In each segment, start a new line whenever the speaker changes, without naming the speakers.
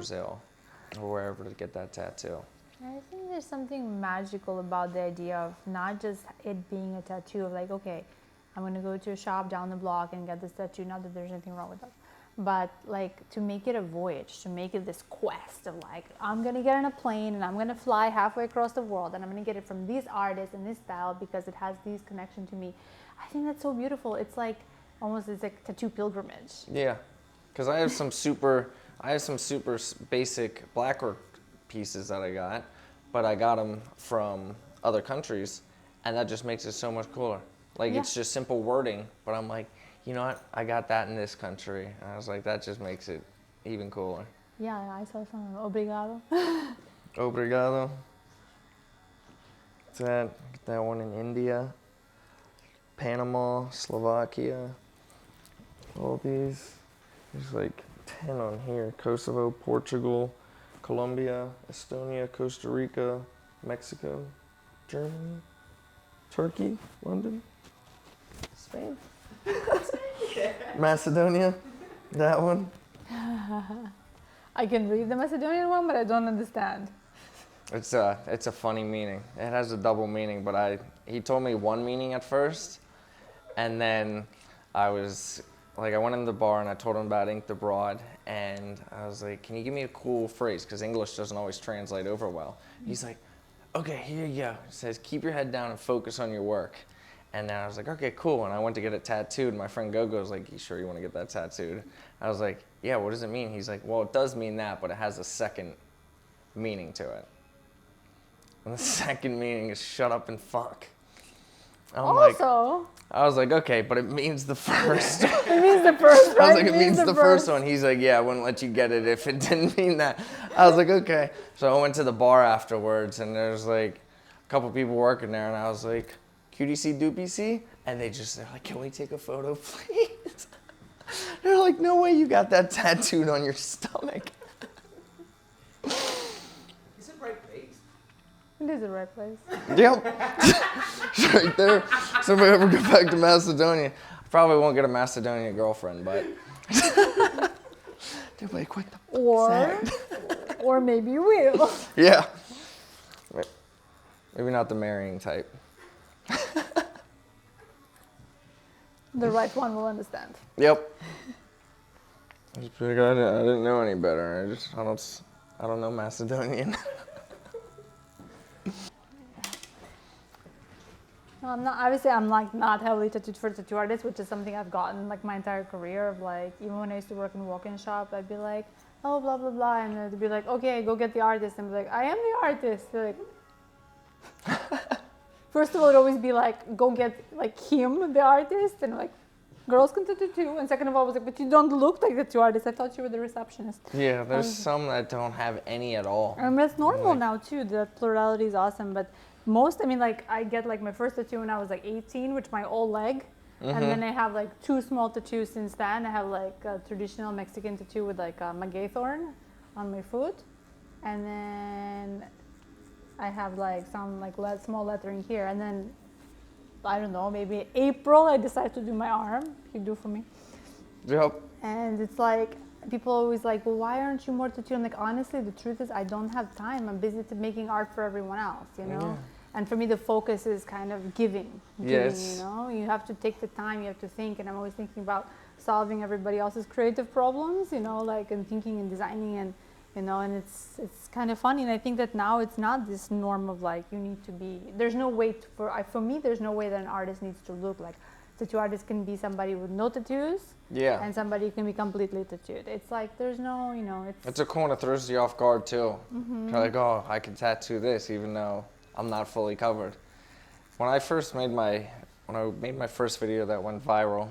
Brazil or wherever to get that tattoo.
I think there's something magical about the idea of not just it being a tattoo of like, okay, I'm going to go to a shop down the block and get this tattoo. Not that there's anything wrong with that. But like to make it a voyage, to make it this quest of like, I'm going to get on a plane and I'm going to fly halfway across the world and I'm going to get it from these artists and this style because it has these connection to me. I think that's so beautiful. It's like almost it's like tattoo pilgrimage.
Yeah, because I have some super basic blackwork pieces that I got, but I got them from other countries, and that just makes it so much cooler. Like it's just simple wording, but I'm like, you know what? I got that in this country, and I was like, that just makes it even cooler.
Yeah, I saw some. Obrigado.
Obrigado. That one in India, Panama, Slovakia. All these. There's like 10 on here. Kosovo, Portugal, Colombia, Estonia, Costa Rica, Mexico, Germany, Turkey, London, Spain, Macedonia, that one.
I can read the Macedonian one, but I don't understand.
It's a funny meaning. It has a double meaning, but he told me one meaning at first, and then I went in the bar and I told him about Ink the Broad, and I was like, can you give me a cool phrase? Because English doesn't always translate over well. He's like, okay, here you go. He says, keep your head down and focus on your work. And then I was like, okay, cool. And I went to get it tattooed. And my friend Gogo was like, you sure you want to get that tattooed? I was like, yeah, what does it mean? He's like, well, it does mean that, but it has a second meaning to it. And the second meaning is shut up and fuck.
Also,
I was like, okay, but it means the first.
It means the first, right?
I was like, it means the first one. He's like, yeah, I wouldn't let you get it if it didn't mean that. I was like, okay. So I went to the bar afterwards, and there's like a couple people working there, and I was like, QDC Doopy And they're like, can we take a photo, please? They're like, no way you got that tattooed on your stomach.
Is it right place?
It is the right place.
Yep. It's right there. So if I ever go back to Macedonia, I probably won't get a Macedonian girlfriend, but they're like, what the fuck?
Or maybe you will.
Yeah. Maybe not the marrying type.
The right one will understand.
Yep. I just feel like I didn't know any better. I don't know Macedonian.
I'm like not heavily tattooed for tattoo artists, which is something I've gotten like my entire career of like, even when I used to work in walk-in shop, I'd be like, oh, blah, blah, blah. And they'd be like, okay, go get the artist. And I'd be like, I am the artist. They're like, first of all, it'd always be like, go get like him, the artist. And like, girls can tattoo too. And second of all, I was like, but you don't look like the tattoo artist. I thought you were the receptionist.
Yeah, there's some that don't have any at all.
I mean, it's normal now too. The plurality is awesome. But I get like my first tattoo when I was like 18, which my whole leg. Mm-hmm. And then I have like 2 small tattoos since then. I have like a traditional Mexican tattoo with like a maguey thorn on my foot. And then I have like some like small lettering here. And then, I don't know, maybe April, I decided to do my arm. You do for me.
Yep.
And it's like, people always like, well, why aren't you more tattooed? I'm like, honestly, the truth is I don't have time. I'm busy making art for everyone else, you know? Yeah. And for me, the focus is kind of giving,
yes.
You know? You have to take the time, you have to think. And I'm always thinking about solving everybody else's creative problems, you know, like, and thinking and designing and, you know, and it's kind of funny. And I think that now it's not this norm of like, you need to be, there's no way for me, there's no way that an artist needs to look like. Tattoo artist can be somebody with no tattoos.
Yeah.
And somebody can be completely tattooed. It's like, there's no, you know,
it's a corner that throws you off guard too. Mm-hmm. You're like, oh, I can tattoo this even though I'm not fully covered. When I made my first video that went viral,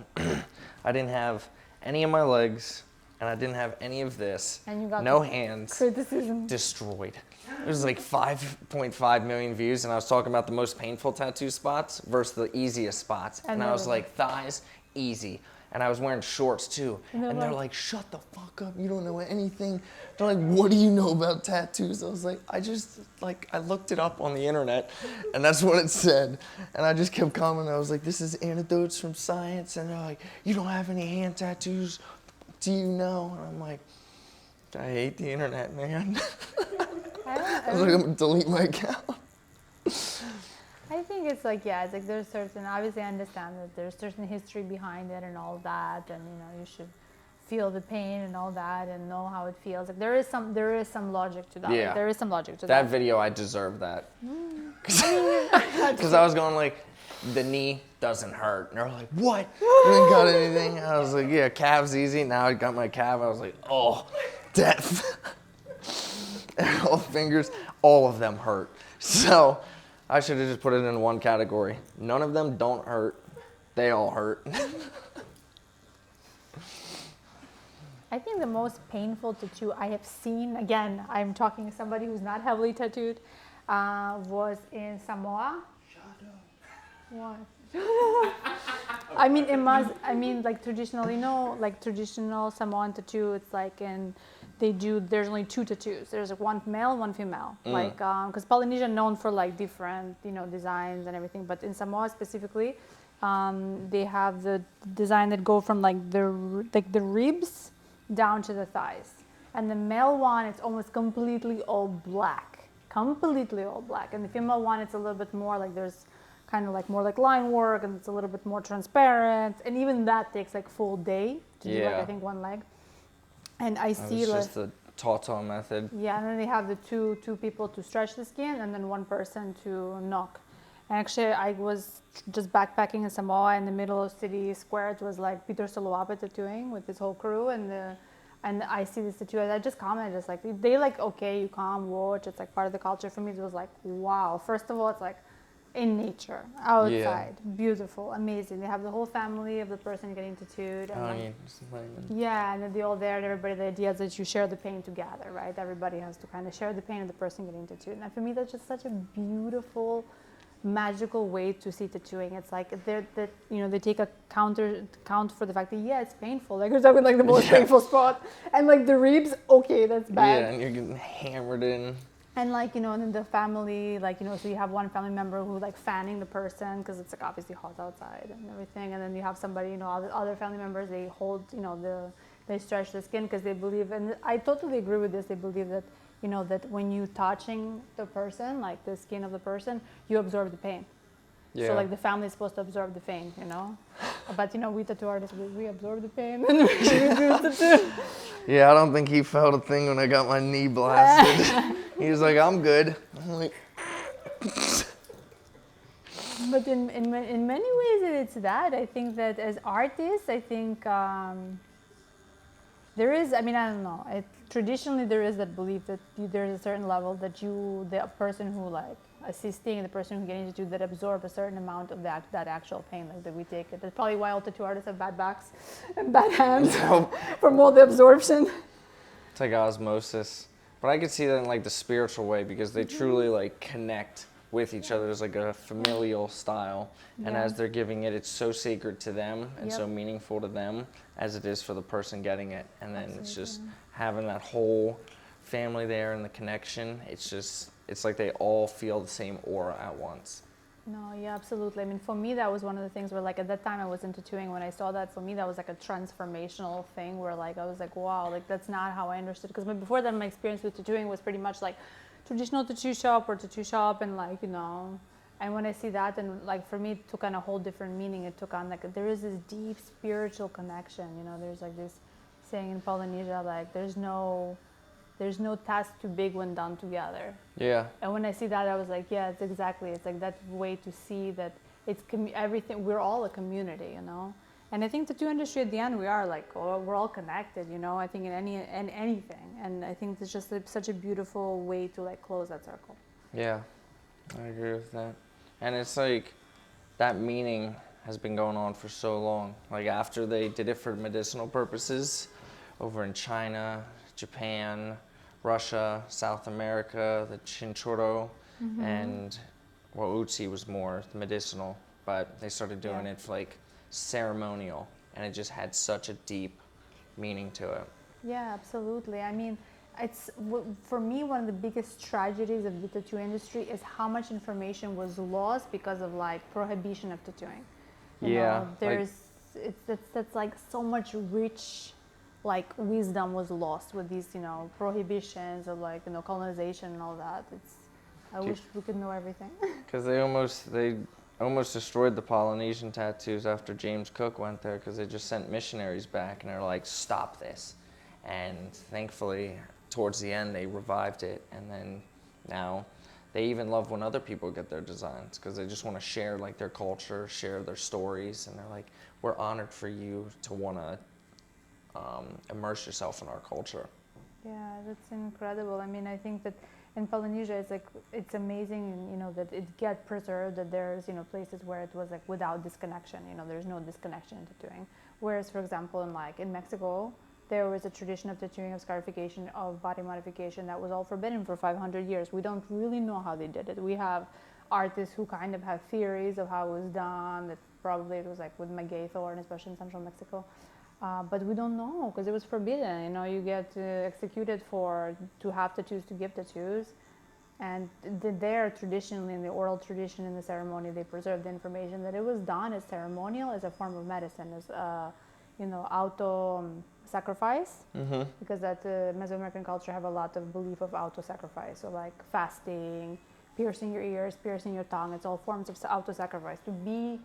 I didn't have any of my legs, and I didn't have any of this. And you got no hands.
Criticism.
Destroyed. It was like 5.5 million views, and I was talking about the most painful tattoo spots versus the easiest spots. And I was like, thighs, easy. And I was wearing shorts too. And they're like, shut the fuck up, you don't know anything. They're like, what do you know about tattoos? I was like, I looked it up on the internet, and that's what it said. And I just kept commenting. I was like, this is anecdotes from science. And they're like, you don't have any hand tattoos, do you know? And I'm like, I hate the internet, man.
I
I was like, I'm gonna delete my account.
I think it's like, yeah, it's like there's certain, obviously I understand that there's certain history behind it and all that, and you know, you should feel the pain and all that and know how it feels. Like there is some logic to that.
Yeah.
Like, there is some logic to
That
that.
video, I deserve that.
Because
Because I was going like, the knee doesn't hurt. And they're like, what? You didn't got anything? I was like, yeah, calf's easy. Now I got my calf. I was like, oh, death. And all fingers, all of them hurt. So I should have just put it in one category. None of them don't hurt. They all hurt.
I think the most painful tattoo I have seen, again, I'm talking to somebody who's not heavily tattooed, was in Samoa. What? I mean, it must. I mean, like traditional, you know, like traditional Samoan tattoo. It's like, and they do. There's only two tattoos. There's like one male, one female. Like, because Polynesia known for like different, you know, designs and everything. But in Samoa specifically, they have the design that go from like the ribs down to the thighs. And the male one, it's almost completely all black, completely all black. And the female one, it's a little bit more like there's kind of like more like line work, and it's a little bit more transparent. And even that takes like full day to do like, I think one leg. And I see
It's
like,
just the Tata method.
yeah, and then they have the two people to stretch the skin and then one person to knock. And actually, I was just backpacking in Samoa in the middle of city square. It was like Peter Soloape tattooing with his whole crew, and I see this tattoo. I just commented, just like they like, okay, you come watch. It's like part of the culture. For me, it was like, wow. First of all, it's like in nature, outside, beautiful, amazing. They have the whole family of the person getting tattooed. And yeah, and then they all there, and everybody. The idea is that you share the pain together, right? Everybody has to kind of share the pain of the person getting tattooed. And for me, that's just such a beautiful, magical way to see tattooing. It's like they take a count for the fact that it's painful. Like you're talking like the most painful spot, and like the ribs, okay, that's bad.
Yeah, and you're getting hammered in.
And like, and then the family, like, so you have one family member who like fanning the person because it's like obviously hot outside and everything. And then you have somebody, other family members, they hold, they stretch the skin because they believe, and I totally agree with this. They believe that, that when you touching the person, like the skin of the person, you absorb the pain. Yeah. So like the family is supposed to absorb the pain, But we tattoo artists, we absorb the pain and we do tattoo.
Yeah, I don't think he felt a thing when I got my knee blasted. He was like, I'm good. I'm like...
But in many ways it's that. I think that as artists, I think there is, I don't know. Traditionally, there is that belief that there's a certain level that the person who like assisting and the person who getting tattooed that absorb a certain amount of that actual pain, like that we take it. That's probably why all tattoo artists have bad backs and bad hands from all the absorption.
It's like osmosis. But I could see that in like the spiritual way because they truly like connect with each other. There's like a familial style. And as they're giving it, it's so sacred to them and so meaningful to them as it is for the person getting it. And then it's just having that whole family there and the connection. It's like they all feel the same aura at once.
No, yeah, absolutely. For me, that was one of the things where, like, at that time I was into tattooing. When I saw that, for me, that was like a transformational thing where, like, I was like, wow, like, that's not how I understood. Because before that, my experience with tattooing was pretty much like traditional tattoo shop and, like, and when I see that, and, like, for me, it took on a whole different meaning. It took on, like, there is this deep spiritual connection, there's, like, this saying in Polynesia, like, there's no task too big when done together. Yeah. And when I see that, I was like, yeah, it's exactly. It's like that way to see that it's everything. We're all a community, And I think the tattoo industry at the end, we are like, we're all connected, I think in anything. And I think it's just such a beautiful way to like close that circle.
Yeah, I agree with that. And it's like that meaning has been going on for so long. Like after they did it for medicinal purposes over in China, Japan, Russia, South America, the chinchorro, and Utsi was more medicinal, but they started doing it for like ceremonial, and it just had such a deep meaning to it.
Yeah, absolutely. It's for me one of the biggest tragedies of the tattoo industry is how much information was lost because of like prohibition of tattooing. That's like so much rich like wisdom was lost with these, prohibitions of like, colonization and all that. I wish we could know everything.
Because they almost destroyed the Polynesian tattoos after James Cook went there, because they just sent missionaries back and they're like, stop this. And thankfully, towards the end, they revived it. And then now they even love when other people get their designs, because they just want to share like their culture, share their stories. And they're like, we're honored for you to want to immerse yourself in our culture.
Yeah, that's incredible. I mean, I think that in Polynesia, it's amazing, that it gets preserved, that there's, places where it was like without disconnection, there's no disconnection in tattooing. Whereas, for example, in Mexico, there was a tradition of tattooing, of scarification, of body modification that was all forbidden for 500 years. We don't really know how they did it. We have artists who kind of have theories of how it was done, that probably it was like with maguey thorn, especially in central Mexico. But we don't know, because it was forbidden. You get executed to have tattoos, to give tattoos. And there, traditionally, in the oral tradition, in the ceremony, they preserved the information that it was done as ceremonial, as a form of medicine, as auto sacrifice.
Mm-hmm.
Because that Mesoamerican culture have a lot of belief of auto sacrifice. So like fasting, piercing your ears, piercing your tongue, it's all forms of auto sacrifice. To be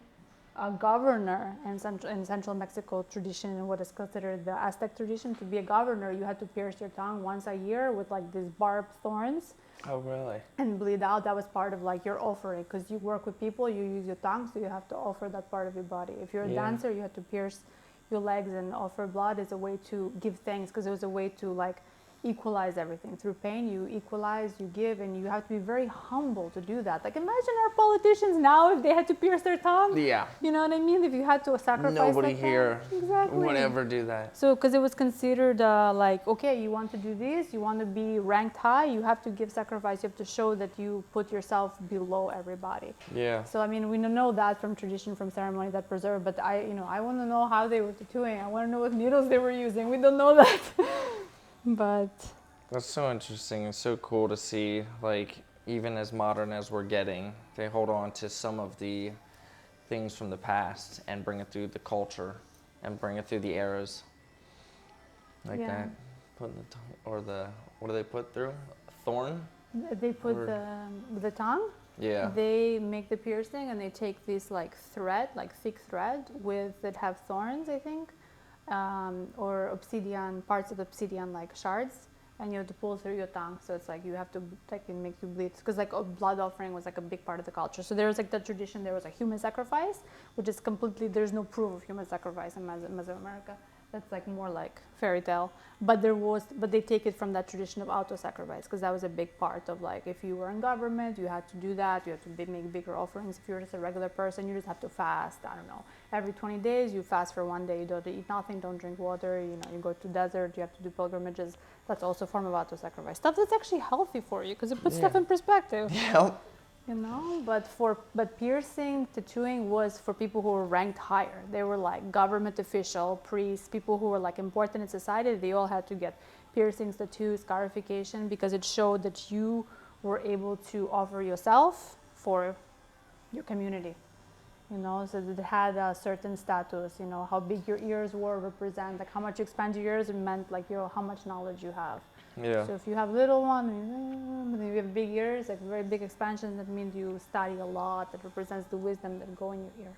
a governor in central Mexico tradition, and what is considered the Aztec tradition, to be a governor, you had to pierce your tongue once a year with like these barbed thorns.
Oh, really?
And bleed out. That was part of like your offering, because you work with people, you use your tongue, so you have to offer that part of your body. If you're a dancer, you have to pierce your legs and offer blood as a way to give thanks, because it was a way to like equalize everything. Through pain, you equalize, you give, and you have to be very humble to do that. Like, imagine our politicians now if they had to pierce their tongue.
Yeah.
You know what I mean? If you had to sacrifice.
Nobody
like
here
exactly.
would ever do that.
So, because it was considered like, okay, you want to do this, you want to be ranked high, you have to give sacrifice. You have to show that you put yourself below everybody.
Yeah.
So, I mean, we don't know that from tradition, from ceremony that preserved, but I want to know how they were tattooing. I want to know what needles they were using. We don't know that. But
That's so interesting and so cool to see, like, even as modern as we're getting, they hold on to some of the things from the past and bring it through the culture and bring it through the eras. Like that. Put in the tongue, or what do they put through? Thorn?
They put the tongue.
Yeah.
They make the piercing and they take this like thread, like thick thread that have thorns, I think, or obsidian, parts of obsidian like shards, and you have to pull through your tongue. So it's like you have to like it makes you bleed, because like a blood offering was like a big part of the culture. So there was like the tradition. There was a human sacrifice, which is completely, there's no proof of human sacrifice in Mesoamerica. That's like more like fairy tale, but they take it from that tradition of auto sacrifice, because that was a big part of like, if you were in government, you had to do that. You had to make bigger offerings. If you're just a regular person, you just have to fast. I don't know, every 20 days you fast for 1 day. You don't eat nothing, don't drink water. You go to desert. You have to do pilgrimages. That's also a form of auto sacrifice. Stuff that's actually healthy for you, because it puts stuff in perspective.
Yeah.
But piercing, tattooing was for people who were ranked higher. They were like government official, priests, people who were like important in society. They all had to get piercings, tattoos, scarification, because it showed that you were able to offer yourself for your community. So that it had a certain status. How big your ears were represent, like how much you expand your ears, it meant like how much knowledge you have.
Yeah.
So if you have little one, but if you have big ears, like very big expansion, that means you study a lot. That represents the wisdom that go in your ear.